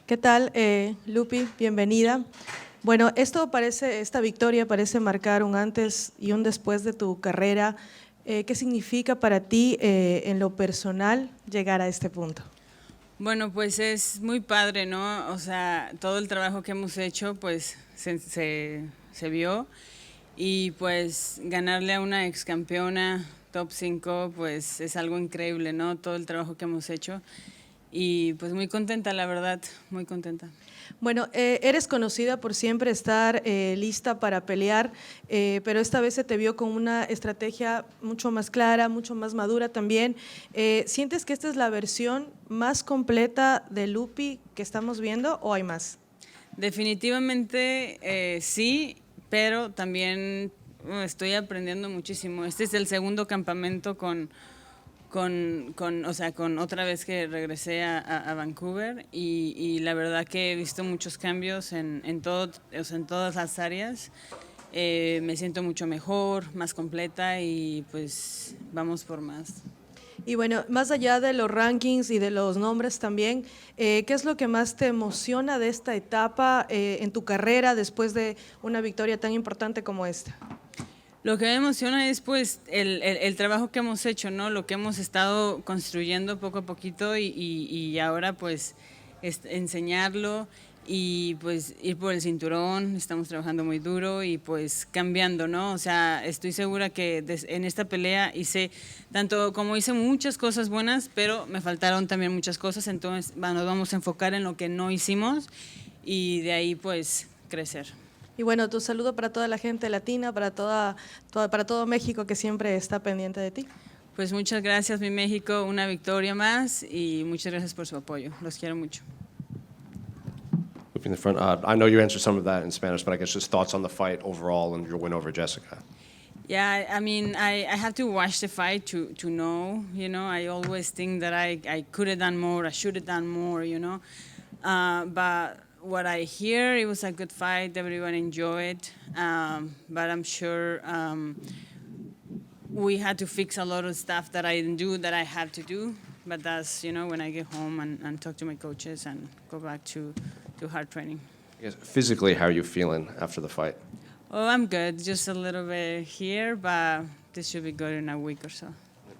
¿Qué tal, Loopy? Bienvenida. Bueno, esta victoria parece marcar un antes y un después de tu carrera. ¿Qué significa para ti, en lo personal, llegar a este punto? Bueno, pues es muy padre, ¿no? O sea, todo el trabajo que hemos hecho, pues se vio. Y pues ganarle a una ex campeona top 5, pues es algo increíble, ¿no? Todo el trabajo que hemos hecho. Y pues muy contenta, la verdad, muy contenta. Bueno, eres conocida por siempre estar lista para pelear, pero esta vez se te vio con una estrategia mucho más clara, mucho más madura también. ¿Sientes que esta es la versión más completa de Loopy que estamos viendo o hay más? Definitivamente sí, pero también estoy aprendiendo muchísimo. Este es el segundo campamento o sea, con otra vez que regresé a Vancouver y la verdad que he visto muchos cambios en todo, o sea, en todas las áreas. Me siento mucho mejor, más completa y pues vamos por más. Y bueno, más allá de los rankings y de los nombres también, ¿qué es lo que más te emociona de esta etapa en tu carrera después de una victoria tan importante como esta? Lo que me emociona es pues el trabajo que hemos hecho, ¿no? Lo que hemos estado construyendo poco a poquito y ahora pues enseñarlo y pues ir por el cinturón, estamos trabajando muy duro y pues cambiando, ¿no? O sea, estoy segura que en esta pelea hice muchas cosas buenas, pero me faltaron también muchas cosas, entonces nos vamos a enfocar en lo que no hicimos y de ahí pues crecer. Y bueno, tu saludo para toda la gente latina, para todo México que siempre está pendiente de ti. Pues muchas gracias, mi México, una victoria más y muchas gracias por su apoyo. Los quiero mucho. In the front, I know you answered some of that in Spanish, but I guess just thoughts on the fight overall and your win over Jessica. Yeah, I mean, I have to watch the fight to know, you know. I always think that I could have done more, I should have done more, you know. But what I hear, it was a good fight, everyone enjoyed, but I'm sure we had to fix a lot of stuff that I didn't do that I had to do. But that's, you know, when I get home and talk to my coaches and go back to hard training. I guess physically, how are you feeling after the fight? Oh, I'm good. Just a little bit here, but this should be good in a week or so.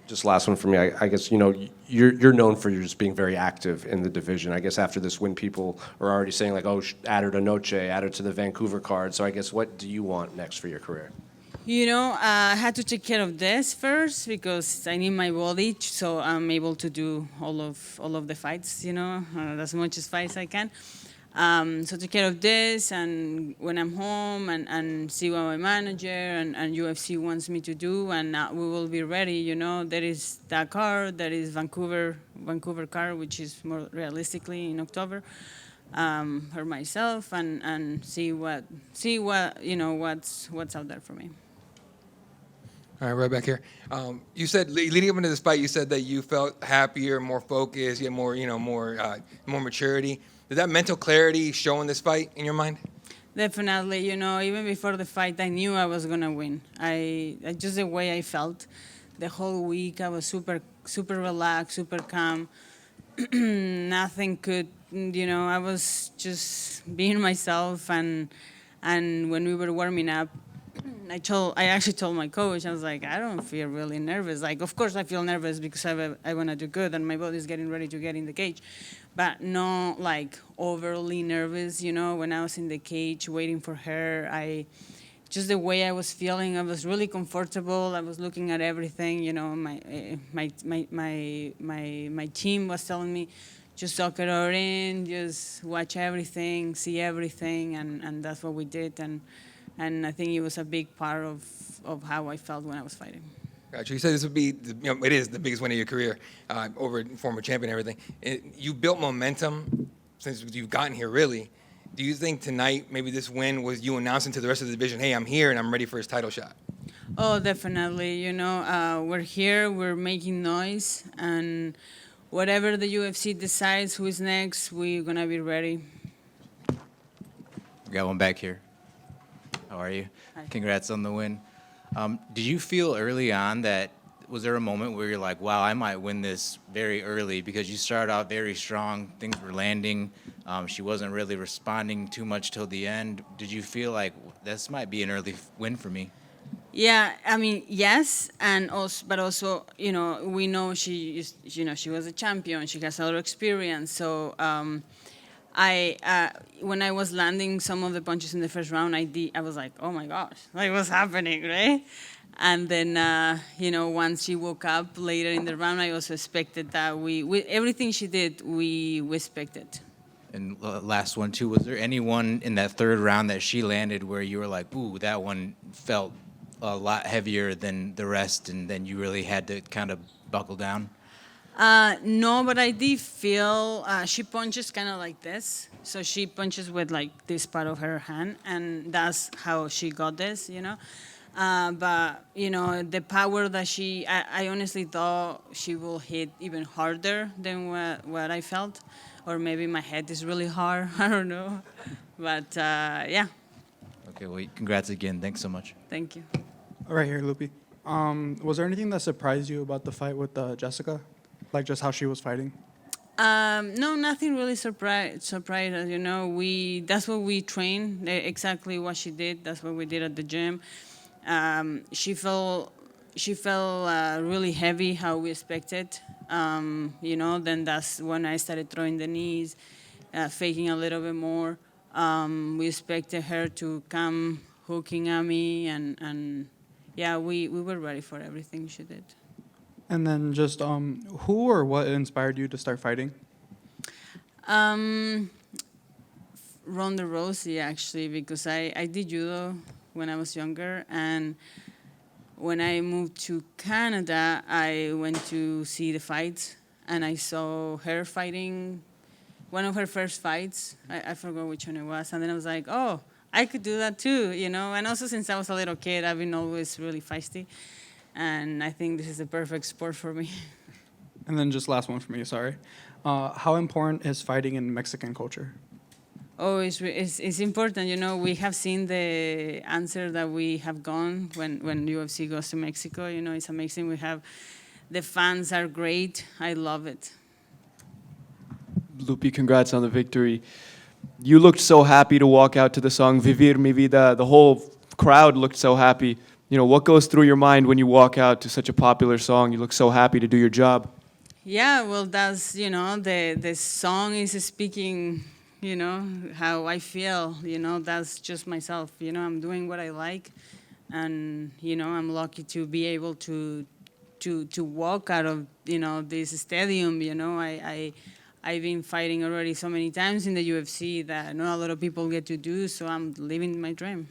Just last one for me. I guess, you know, you're known for just being very active in the division. I guess after this win, people are already saying like, oh, add her to Noche, add her to the Vancouver card. So I guess what do you want next for your career? You know, I had to take care of this first because I need my body, so I'm able to do all of the fights. You know, as much as fights I can. So take care of this, and when I'm home, and see what my manager and UFC wants me to do, and we will be ready. You know, there is that card, there is Vancouver card, which is more realistically in October. For myself, and see what you know what's out there for me. All right, right back here. You said leading up into this fight, you said that you felt happier, more focused, you had more, you know, more maturity. Did that mental clarity show in this fight in your mind? Definitely, you know, even before the fight, I knew I was gonna win. I just the way I felt, the whole week I was super relaxed, super calm. Nothing could, you know, I was just being myself, and when we were warming up, I actually told my coach, I was like, I don't feel really nervous. Like, of course I feel nervous because I want to do good and my body's getting ready to get in the cage, but not like overly nervous, you know. When I was in the cage waiting for her, just the way I was feeling, I was really comfortable. I was looking at everything, you know. My team was telling me, just suck it all in, just watch everything, see everything, and that's what we did. And I think it was a big part of how I felt when I was fighting. Gotcha. You said this would be, you know, it is the biggest win of your career, over former champion and everything. You built momentum since you've gotten here, really. Do you think tonight, maybe this win was you announcing to the rest of the division, hey, I'm here and I'm ready for his title shot? Oh, definitely. You know, we're here, we're making noise, and whatever the UFC decides who is next, we're going to be ready. We got one back here. How are you? Hi. Congrats on the win. Did you feel early on was there a moment where you're like, wow, I might win this very early, because you started out very strong, things were landing, She wasn't really responding too much till the end. Did you feel like this might be an early win for me? Yeah, I mean, yes, and also, but also, we know she was a champion. She has a lot of experience. So, when I was landing some of the punches in the first round, I was like, oh my gosh, like what's happening, right? And then, once she woke up later in the round, I also expected that we everything she did, we expected. And last one too, was there anyone in that third round that she landed where you were like, ooh, that one felt a lot heavier than the rest, and then you really had to kind of buckle down? No, but I did feel she punches kind of like this. So she punches with like this part of her hand, and that's how she got this. But the power that I honestly thought she will hit even harder than what I felt, or maybe my head is really hard. I don't know, but yeah. Okay, well, congrats again. Thanks so much. Thank you. Right here, Loopy. Was there anything that surprised you about the fight with Jessica? Like just how she was fighting? No, nothing really surprised us. That's what we trained. Exactly what she did. That's what we did at the gym. She felt really heavy, how we expected. Then that's when I started throwing the knees, faking a little bit more. We expected her to come hooking at me, and yeah, we were ready for everything she did. And then just who or what inspired you to start fighting? Ronda Rousey, actually, because I did judo when I was younger, and when I moved to Canada, I went to see the fights, and I saw her fighting one of her first fights. I forgot which one it was, and then I was like, oh, I could do that too, And also, since I was a little kid, I've been always really feisty, and I think this is the perfect sport for me. And then just last one for me, sorry. How important is fighting in Mexican culture? Oh, it's important. We have seen the answer that we have gone when UFC goes to Mexico. It's amazing. The fans are great. I love it. Loopy, congrats on the victory. You looked so happy to walk out to the song Vivir Mi Vida. The whole crowd looked so happy. What goes through your mind when you walk out to such a popular song? You look so happy to do your job. Yeah, well, that's, the song is speaking, how I feel, that's just myself, I'm doing what I like, and, I'm lucky to be able to walk out of, this stadium, I've been fighting already so many times in the UFC that not a lot of people get to do, so I'm living my dream.